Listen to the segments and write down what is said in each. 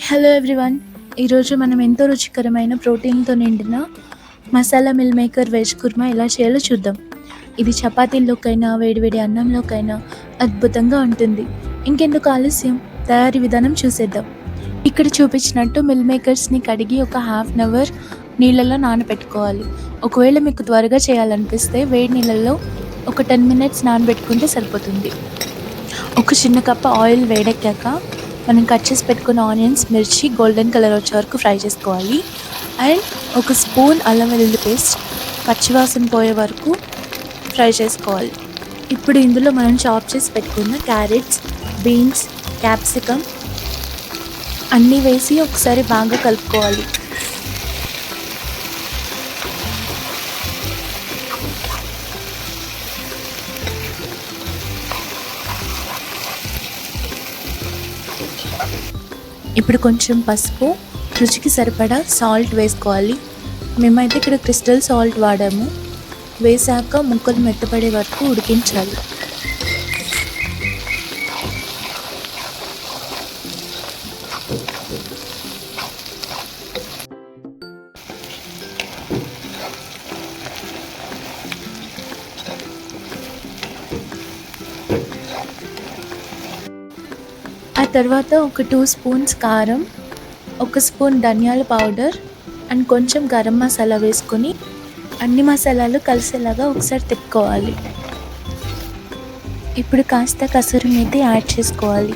Hello everyone. ఈరోజు మనం ఎంతో రుచికరమైన ప్రోటీన్తో నిండిన masala meal maker veg kurma ఎలా చేయాలో చూద్దాం. ఇది చపాతీల్లోకైనా వేడివేడి అన్నంలోకైనా అద్భుతంగా ఉంటుంది. ఇంకెందుకు ఆలస్యం, తయారీ విధానం చూసేద్దాం. ఇక్కడ చూపించినట్టు మిల్ మేకర్స్ని కడిగి ఒక హాఫ్ అన్ అవర్ నీళ్ళలో నానబెట్టుకోవాలి. ఒకవేళ మీకు త్వరగా చేయాలనిపిస్తే వేడి నీళ్ళల్లో ఒక 10 మినిట్స్ నానబెట్టుకుంటే సరిపోతుంది. ఒక చిన్న కప్పు ఆయిల్ వేడెక్కాక మనం కట్ చేసి పెట్టుకున్న ఆనియన్స్, మిర్చి గోల్డెన్ కలర్ వచ్చే వరకు ఫ్రై చేసుకోవాలి. అండ్ ఒక స్పూన్ అల్లం వెల్లుల్లి పేస్ట్ పచ్చివాసన పోయే వరకు ఫ్రై చేసుకోవాలి. ఇప్పుడు ఇందులో మనం చాప్ చేసి పెట్టుకున్న క్యారెట్స్, బీన్స్, క్యాప్సికమ్ అన్నీ వేసి ఒకసారి బాగా కలుపుకోవాలి. ఇప్పుడు కొంచెం పసుపు, రుచికి సరిపడా సాల్ట్ వేసుకోవాలి. మేమైతే ఇక్కడ క్రిస్టల్ సాల్ట్ వాడాము. వేసాక ముక్కలు మెత్తపడే వరకు ఉడికించాలి. ఆ తర్వాత ఒక 2 స్పూన్స్ కారం, ఒక స్పూన్ ధనియాల పౌడర్ అండ్ కొంచెం గరం మసాలా వేసుకొని అన్ని మసాలాలు కలిసేలాగా ఒకసారి తిప్పుకోవాలి. ఇప్పుడు కాస్త కసూరి మేతి యాడ్ చేసుకోవాలి.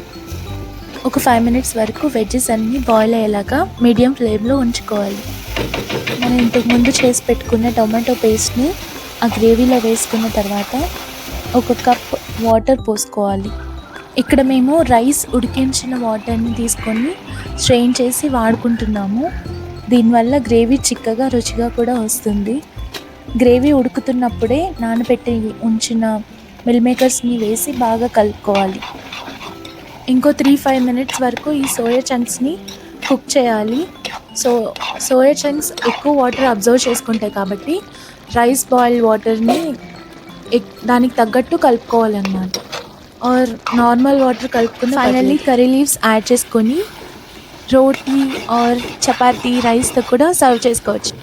ఒక 5 మినిట్స్ వరకు వెజ్జెస్ అన్నీ బాయిల్ అయ్యేలాగా మీడియం ఫ్లేమ్లో ఉంచుకోవాలి. మనం ఇంతకుముందు చేసి పెట్టుకున్న టొమాటో పేస్ట్ని ఆ గ్రేవీలో వేసుకున్న తర్వాత ఒక కప్ వాటర్ పోసుకోవాలి. ఇక్కడ మేము రైస్ ఉడికించిన వాటర్ని తీసుకొని స్ట్రెయిన్ చేసి వాడుకుంటున్నాము. దీనివల్ల గ్రేవీ చిక్కగా రుచిగా కూడా వస్తుంది. గ్రేవీ ఉడుకుతున్నప్పుడే నానబెట్టి ఉంచిన మిల్ మేకర్స్ని వేసి బాగా కలుపుకోవాలి. ఇంకో 3-5 మినిట్స్ వరకు ఈ సోయా చంక్స్ని కుక్ చేయాలి. సోయా చంక్స్ ఎక్కువ వాటర్ అబ్జర్వ్ చేసుకుంటాయి కాబట్టి రైస్ బాయిల్ వాటర్ని దానికి తగ్గట్టు కలుపుకోవాలన్నమాట. ఆర్ నార్మల్ వాటర్ కలుపుకుని ఫైనల్లీ కర్రీ లీవ్స్ యాడ్ చేసుకొని రోటీ ఆర్ చపాతీ రైస్తో కూడా సర్వ్ చేసుకోవచ్చు.